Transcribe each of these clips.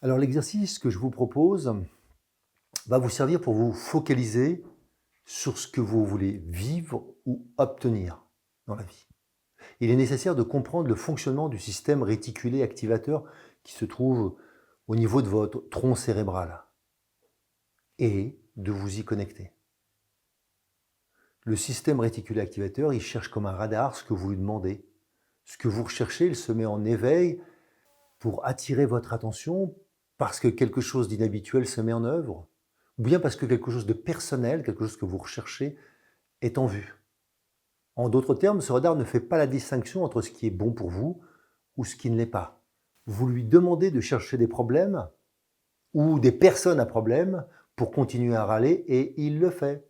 Alors l'exercice que je vous propose va vous servir pour vous focaliser sur ce que vous voulez vivre ou obtenir dans la vie. Il est nécessaire de comprendre le fonctionnement du système réticulé activateur qui se trouve au niveau de votre tronc cérébral et de vous y connecter. Le système réticulé activateur, il cherche comme un radar ce que vous lui demandez. Ce que vous recherchez, il se met en éveil pour attirer votre attention parce que quelque chose d'inhabituel se met en œuvre, ou bien parce que quelque chose de personnel, quelque chose que vous recherchez, est en vue. En d'autres termes, ce radar ne fait pas la distinction entre ce qui est bon pour vous ou ce qui ne l'est pas. Vous lui demandez de chercher des problèmes ou des personnes à problème pour continuer à râler et il le fait.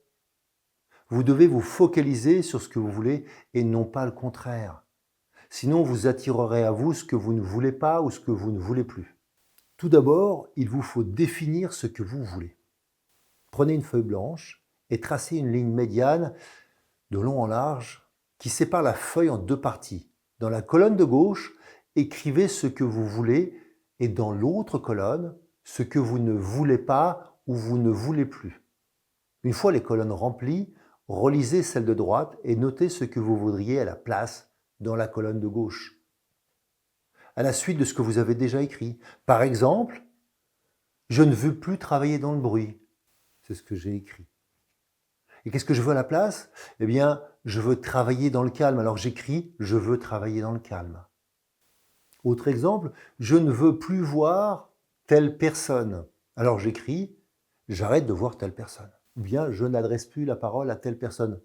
Vous devez vous focaliser sur ce que vous voulez et non pas le contraire. Sinon, vous attirerez à vous ce que vous ne voulez pas ou ce que vous ne voulez plus. Tout d'abord, il vous faut définir ce que vous voulez. Prenez une feuille blanche et tracez une ligne médiane de long en large qui sépare la feuille en deux parties. Dans la colonne de gauche, écrivez ce que vous voulez et dans l'autre colonne, ce que vous ne voulez pas ou vous ne voulez plus. Une fois les colonnes remplies, relisez celle de droite et notez ce que vous voudriez à la place dans la colonne de gauche, à la suite de ce que vous avez déjà écrit. Par exemple, je ne veux plus travailler dans le bruit. C'est ce que j'ai écrit. Et qu'est-ce que je veux à la place? Eh bien, je veux travailler dans le calme. Alors j'écris, je veux travailler dans le calme. Autre exemple, je ne veux plus voir telle personne. Alors j'écris, j'arrête de voir telle personne. Ou bien, je n'adresse plus la parole à telle personne.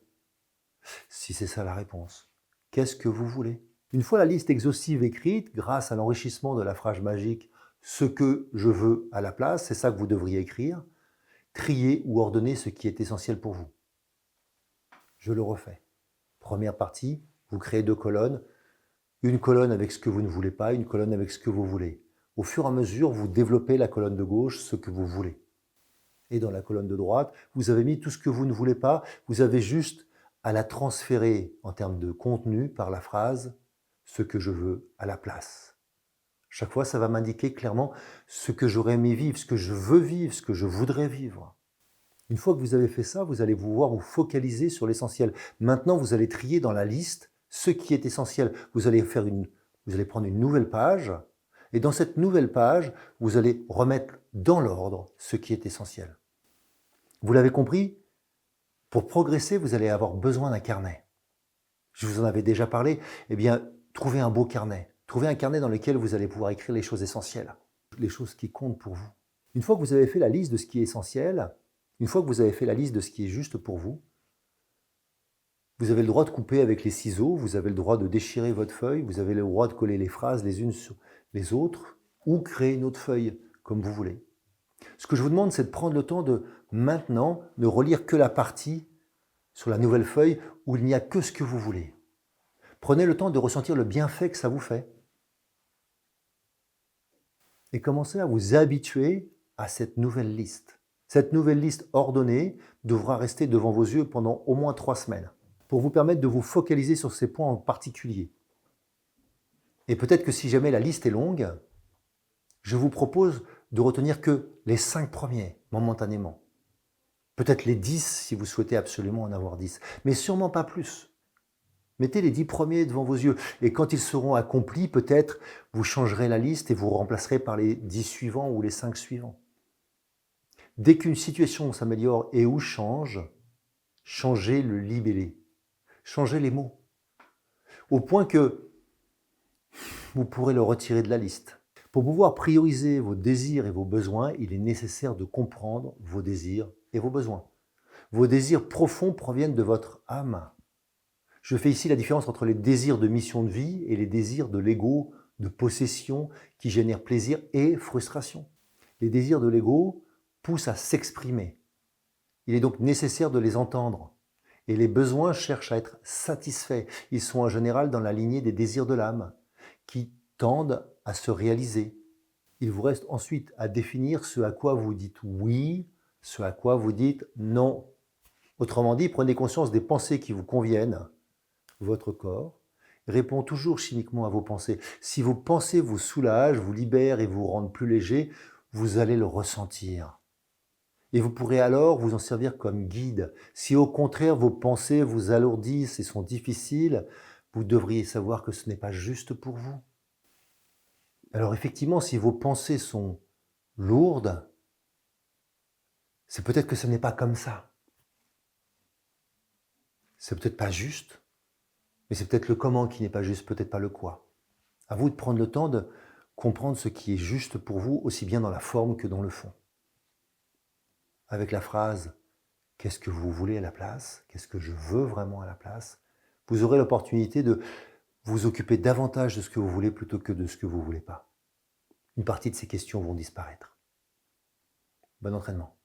Si c'est ça la réponse, qu'est-ce que vous voulez? Une fois la liste exhaustive écrite, grâce à l'enrichissement de la phrase magique « ce que je veux à la place », c'est ça que vous devriez écrire, trier ou ordonner ce qui est essentiel pour vous. Je le refais. Première partie, vous créez deux colonnes. Une colonne avec ce que vous ne voulez pas, une colonne avec ce que vous voulez. Au fur et à mesure, vous développez la colonne de gauche, ce que vous voulez. Et dans la colonne de droite, vous avez mis tout ce que vous ne voulez pas. Vous avez juste à la transférer en termes de contenu par la phrase « ce que je veux à la place ». Chaque fois, ça va m'indiquer clairement ce que j'aurais aimé vivre, ce que je veux vivre, ce que je voudrais vivre. Une fois que vous avez fait ça, vous allez pouvoir vous focaliser sur l'essentiel. Maintenant, vous allez trier dans la liste ce qui est essentiel. Vous allez prendre une nouvelle page et dans cette nouvelle page, vous allez remettre dans l'ordre ce qui est essentiel. Vous l'avez compris? Pour progresser, vous allez avoir besoin d'un carnet. Je vous en avais déjà parlé. Eh bien, trouvez un beau carnet. Trouvez un carnet dans lequel vous allez pouvoir écrire les choses essentielles, les choses qui comptent pour vous. Une fois que vous avez fait la liste de ce qui est essentiel, une fois que vous avez fait la liste de ce qui est juste pour vous, vous avez le droit de couper avec les ciseaux, vous avez le droit de déchirer votre feuille, vous avez le droit de coller les phrases les unes sur les autres ou créer une autre feuille, comme vous voulez. Ce que je vous demande, c'est de prendre le temps de, maintenant, ne relire que la partie sur la nouvelle feuille où il n'y a que ce que vous voulez. Prenez le temps de ressentir le bienfait que ça vous fait. Et commencez à vous habituer à cette nouvelle liste. Cette nouvelle liste ordonnée devra rester devant vos yeux pendant au moins 3 semaines pour vous permettre de vous focaliser sur ces points en particulier. Et peut-être que si jamais la liste est longue, je vous propose de retenir que les 5 premiers momentanément. Peut-être les 10 si vous souhaitez absolument en avoir 10, mais sûrement pas plus. Mettez les 10 premiers devant vos yeux et quand ils seront accomplis, peut-être vous changerez la liste et vous remplacerez par les 10 suivants ou les 5 suivants. Dès qu'une situation s'améliore et ou change, changez le libellé, changez les mots, au point que vous pourrez le retirer de la liste. Pour pouvoir prioriser vos désirs et vos besoins, il est nécessaire de comprendre vos désirs et vos besoins. Vos désirs profonds proviennent de votre âme. Je fais ici la différence entre les désirs de mission de vie et les désirs de l'ego, de possession, qui génèrent plaisir et frustration. Les désirs de l'ego poussent à s'exprimer. Il est donc nécessaire de les entendre. Et les besoins cherchent à être satisfaits. Ils sont en général dans la lignée des désirs de l'âme, qui tendent à se réaliser. Il vous reste ensuite à définir ce à quoi vous dites oui, ce à quoi vous dites non. Autrement dit, prenez conscience des pensées qui vous conviennent. Votre corps répond toujours chimiquement à vos pensées. Si vos pensées vous soulagent, vous libèrent et vous rendent plus léger, vous allez le ressentir. Et vous pourrez alors vous en servir comme guide. Si au contraire vos pensées vous alourdissent et sont difficiles, vous devriez savoir que ce n'est pas juste pour vous. Alors effectivement, si vos pensées sont lourdes, c'est peut-être que ce n'est pas comme ça. C'est peut-être pas juste, mais c'est peut-être le comment qui n'est pas juste, peut-être pas le quoi. À vous de prendre le temps de comprendre ce qui est juste pour vous, aussi bien dans la forme que dans le fond. Avec la phrase « Qu'est-ce que vous voulez à la place ? Qu'est-ce que je veux vraiment à la place ?» vous aurez l'opportunité de vous occuper davantage de ce que vous voulez plutôt que de ce que vous ne voulez pas. Une partie de ces questions vont disparaître. Bon entraînement.